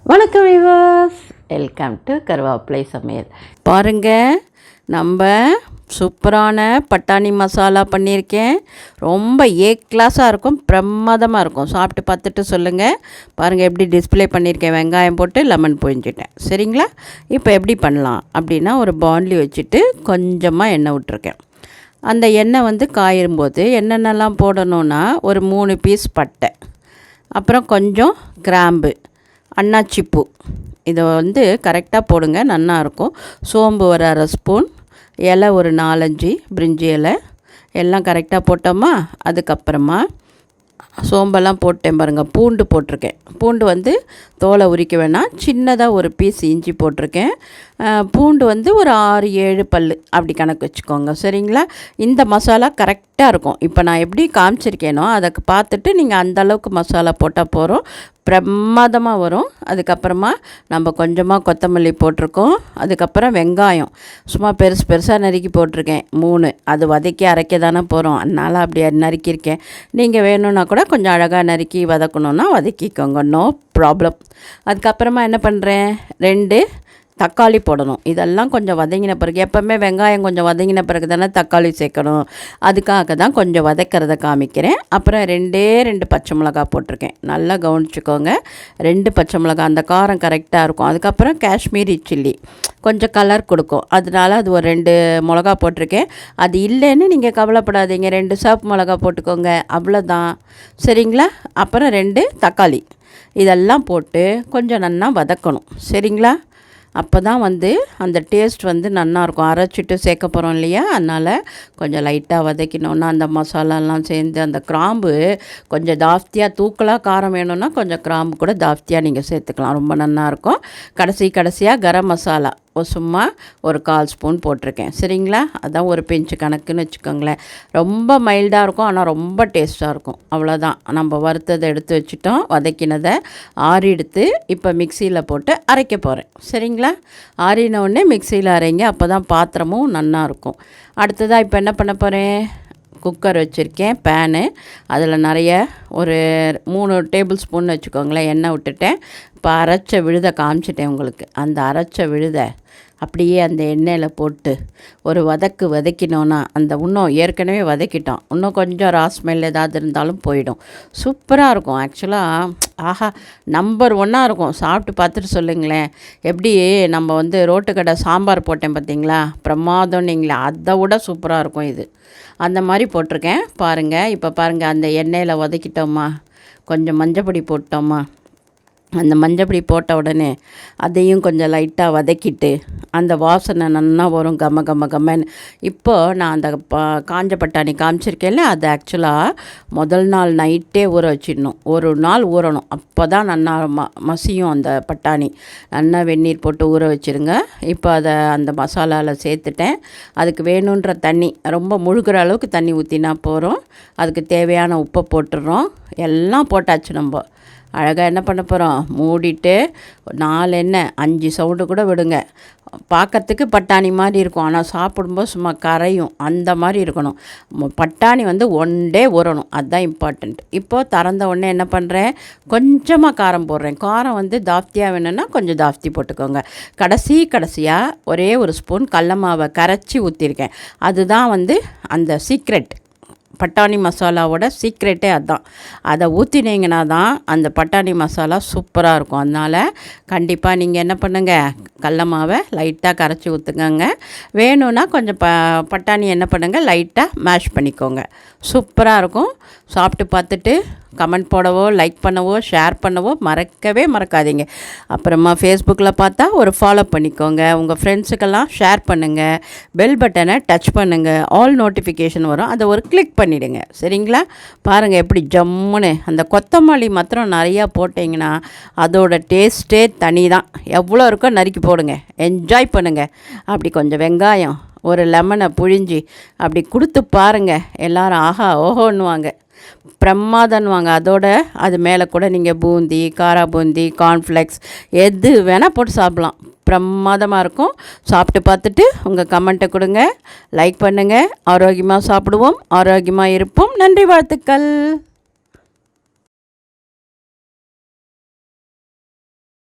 வணக்கம் viewers, welcome to கருவேப்பிலை சமையல். பாருங்கள், நம்ம சூப்பரான பட்டாணி மசாலா பண்ணியிருக்கேன். ரொம்ப கிளாஸாக இருக்கும், பிரமாதமாக இருக்கும். சாப்பிட்டு பார்த்துட்டு சொல்லுங்கள். பாருங்கள் எப்படி டிஸ்பிளே பண்ணியிருக்கேன். வெங்காயம் போட்டு லெமன் புழிஞ்சிட்டேன். சரிங்களா? இப்போ எப்படி பண்ணலாம் அப்படின்னா, ஒரு பாண்ட்லி வச்சுட்டு கொஞ்சமாக எண்ணெய் விட்டுருக்கேன். அந்த எண்ணெய் காயும்போது என்னென்னலாம் போடணுன்னா, ஒரு 3 பீஸ் பட்டை, அப்புறம் கொஞ்சம் கிராம்பு, அன்னாச்சிப்பூ, இதை கரெக்டாக போடுங்க, நல்லாயிருக்கும். சோம்பு ஒரு 1/2 ஸ்பூன், இலை ஒரு 4-5 பிரிஞ்சி இலை, எல்லாம் கரெக்டாக போட்டோமா. அதுக்கப்புறமா சோம்பெல்லாம் போட்டேன் பாருங்கள். பூண்டு போட்டிருக்கேன். பூண்டு தோலை உரிக்க வேணாம், சின்னதாக ஒரு பீஸ் இஞ்சி போட்டிருக்கேன். பூண்டு ஒரு 6-7 பல் அப்படி கணக்கு வச்சுக்கோங்க. சரிங்களா? இந்த மசாலா கரெக்டாக இருக்கும். இப்போ நான் எப்படி காமிச்சிருக்கேனோ அதை பார்த்துட்டு நீங்கள் அந்தளவுக்கு மசாலா போட்டால் போகிறோம், பிரமாதமாக வரும். அதுக்கப்புறமா நம்ம கொஞ்சமாக கொத்தமல்லி போட்டிருக்கோம். அதுக்கப்புறம் வெங்காயம் சும்மா பெருசாக நறுக்கி போட்டிருக்கேன் 3. அது வதக்கி அரைக்க தானே போகிறோம், அதனால் அப்படி நறுக்கியிருக்கேன். நீங்கள் வேணும்னா கூட கொஞ்சம் அழகாக நறுக்கி வதக்கணுன்னா வதக்கிக்கோங்க, நோ ப்ராப்ளம். அதுக்கப்புறமா என்ன பண்ணுறேன், 2 தக்காளி போடணும். இதெல்லாம் கொஞ்சம் வதங்கின பிறகு, எப்போவுமே வெங்காயம் கொஞ்சம் வதங்கின பிறகு தானே தக்காளி சேர்க்கணும். அதுக்காக தான் கொஞ்சம் வதக்கிறத காமிக்கிறேன். அப்புறம் 2 பச்சை மிளகா போட்டிருக்கேன். நல்லா கவனிச்சுக்கோங்க, 2 பச்சை மிளகா, அந்த காரம் கரெக்டாக இருக்கும். அதுக்கப்புறம் காஷ்மீரி சில்லி கொஞ்சம் கலர் கொடுக்கும், அதனால அது ஒரு 2 மிளகா போட்டிருக்கேன். அது இல்லைன்னு நீங்கள் கவலைப்படாதீங்க, 2 சிவப்பு மிளகா போட்டுக்கோங்க, அவ்வளோதான். சரிங்களா? அப்புறம் 2 தக்காளி, இதெல்லாம் போட்டு கொஞ்சம் நல்லா வதக்கணும். சரிங்களா? அப்போ தான் அந்த டேஸ்ட் நல்லாயிருக்கும். அரைச்சிட்டு சேர்க்க போகிறோம் இல்லையா, அதனால் கொஞ்சம் லைட்டாக வதக்கினோன்னா அந்த மசாலாலாம் சேர்ந்து, அந்த கிராம்பு கொஞ்சம் ஜாஸ்தியாக தூக்கலாக காரம் வேணும்னா கொஞ்சம் கிராம்பு கூட ஜாஸ்தியாக நீங்கள் சேர்த்துக்கலாம், ரொம்ப நல்லாயிருக்கும். கடைசியாக கரம் மசாலா சும்மா ஒரு 1/4 ஸ்பூன் போட்டிருக்கேன். சரிங்களா? அதான் ஒரு பிஞ்சு கணக்குன்னு வச்சுக்கோங்களேன். ரொம்ப மைல்டாக இருக்கும், ஆனால் ரொம்ப டேஸ்ட்டாக இருக்கும். அவ்வளோதான். நம்ம வறுத்ததை எடுத்து வச்சுட்டோம், வதக்கினதை ஆறி எடுத்து இப்போ மிக்சியில் போட்டு அரைக்க போகிறேன். சரிங்களா? ஆறினவுடனே மிக்சியில் அரைங்க, அப்போ தான் பாத்திரமும் நல்லாயிருக்கும். அடுத்ததாக இப்போ என்ன பண்ண போகிறேன், குக்கர் வச்சுருக்கேன், பேனு, அதில் நிறைய ஒரு 3 டேபிள் ஸ்பூன் வச்சுக்கோங்களேன் எண்ணெய் விட்டுட்டேன். இப்போ அரைச்ச விழுதை காமிச்சிட்டேன் உங்களுக்கு. அந்த அரைச்ச விழுதை அப்படியே அந்த எண்ணெயில் போட்டு ஒரு வதக்கினோன்னா, அந்த இன்னும் ஏற்கனவே வதக்கிட்டோம், இன்னும் கொஞ்சம் ராஸ்மெல் ஏதாவது இருந்தாலும் போயிடும். சூப்பராக இருக்கும். ஆக்சுவலாக ஆஹா, நம்பர் 1 இருக்கும். சாப்பிட்டு பார்த்துட்டு சொல்லுங்களேன். எப்படி நம்ம ரோட்டு கடை சாம்பார் போட்டேன் பார்த்தீங்களா, பிரமாதம் நீங்களே, அதை விட சூப்பராக இருக்கும் இது. அந்த மாதிரி போட்டிருக்கேன் பாருங்கள். இப்போ பாருங்கள், அந்த எண்ணெயில் வதக்கிட்டோமா, கொஞ்சம் மஞ்சப்பொடி போட்டோமா, அந்த மஞ்சப்பொடி போட்ட உடனே அதையும் கொஞ்சம் லைட்டாக வதக்கிட்டு அந்த வாசனை நல்லா வரும், கம்மன்னு. இப்போது நான் அந்த காஞ்ச பட்டாணி காமிச்சிருக்கேன்ல, அது ஆக்சுவலாக முதல் நாள் நைட்டே ஊற வச்சிடணும். ஒரு நாள் ஊறணும், அப்போ தான் நல்லா மசியும் அந்த பட்டாணி. நல்லா வெந்நீர் போட்டு ஊற வச்சுருங்க. இப்போ அதை அந்த மசாலாவில் சேர்த்துட்டேன். அதுக்கு வேணுன்ற தண்ணி, ரொம்ப முழுகிற அளவுக்கு தண்ணி ஊற்றினா போகிறோம். அதுக்கு தேவையான உப்பை போட்டுடுறோம். எல்லாம் போட்டாச்சு. நம்ம அழகாக என்ன பண்ண போகிறோம், மூடிட்டு 4 எண்ணெய் 5 சவுண்டு கூட விடுங்க. பார்க்கறதுக்கு பட்டாணி மாதிரி இருக்கும், ஆனால் சாப்பிடும்போது சும்மா கரையும், அந்த மாதிரி இருக்கணும். பட்டாணி 1 டே ஊறணும், அதுதான் இம்பார்ட்டண்ட். இப்போது திறந்த உடனே என்ன பண்ணுறேன், கொஞ்சமாக காரம் போடுறேன். காரம் ஜாஸ்தியாக வேணும்னா கொஞ்சம் ஜாஸ்தி போட்டுக்கோங்க. கடைசியாக ஒரே ஒரு ஸ்பூன் கடல மாவை கரைச்சி ஊற்றிருக்கேன். அதுதான் அந்த சீக்ரெட், பட்டாணி மசாலாவோட சீக்ரெட்டே அதுதான். அதை ஊற்றினீங்கன்னா தான் அந்த பட்டாணி மசாலா சூப்பராக இருக்கும். அதனால் கண்டிப்பாக நீங்கள் என்ன பண்ணுங்கள், கடல மாவை லைட்டாக கரைச்சி ஊற்றுங்க. வேணும்னா கொஞ்சம் பட்டாணி என்ன பண்ணுங்கள், லைட்டாக மேஷ் பண்ணிக்கோங்க. சூப்பராக இருக்கும். சாப்பிட்டு பார்த்துட்டு கமெண்ட் போடவோ, லைக் பண்ணவோ, ஷேர் பண்ணவோ மறக்காதீங்க. அப்புறமா ஃபேஸ்புக்கில் பார்த்தா ஒரு ஃபாலோ பண்ணிக்கோங்க. உங்கள் ஃப்ரெண்ட்ஸுக்கெல்லாம் ஷேர் பண்ணுங்கள். பெல் பட்டனை டச் பண்ணுங்கள், ஆல் நோட்டிஃபிகேஷன் வரும், அதை ஒரு கிளிக் பண்ணிவிடுங்க. சரிங்களா? பாருங்கள் எப்படி ஜம்முன்னு. அந்த கொத்தமல்லி மாத்திரம் நிறையா போட்டிங்கன்னா அதோட டேஸ்ட்டே தனி தான். எவ்வளோ இருக்கோ நறுக்கி போடுங்க, என்ஜாய் பண்ணுங்கள். அப்படி கொஞ்சம் வெங்காயம், ஒரு லெமனை புழிஞ்சி அப்படி கொடுத்து பாருங்கள். எல்லோரும் ஆஹா ஓஹோன்னுவாங்க, பிரமாதன்னுவாங்க. அதோட அது மேலே கூட நீங்கள் பூந்தி, காரா பூந்தி, கார்ன்ஃப்ளெக்ஸ் எது வேணால் போட்டு சாப்பிட்லாம், பிரமாதமாக இருக்கும். சாப்பிட்டு பார்த்துட்டு உங்கள் கமெண்ட்டை கொடுங்க, லைக் பண்ணுங்கள். ஆரோக்கியமாக சாப்பிடுவோம், ஆரோக்கியமாக இருப்போம். நன்றி, வாழ்த்துக்கள்.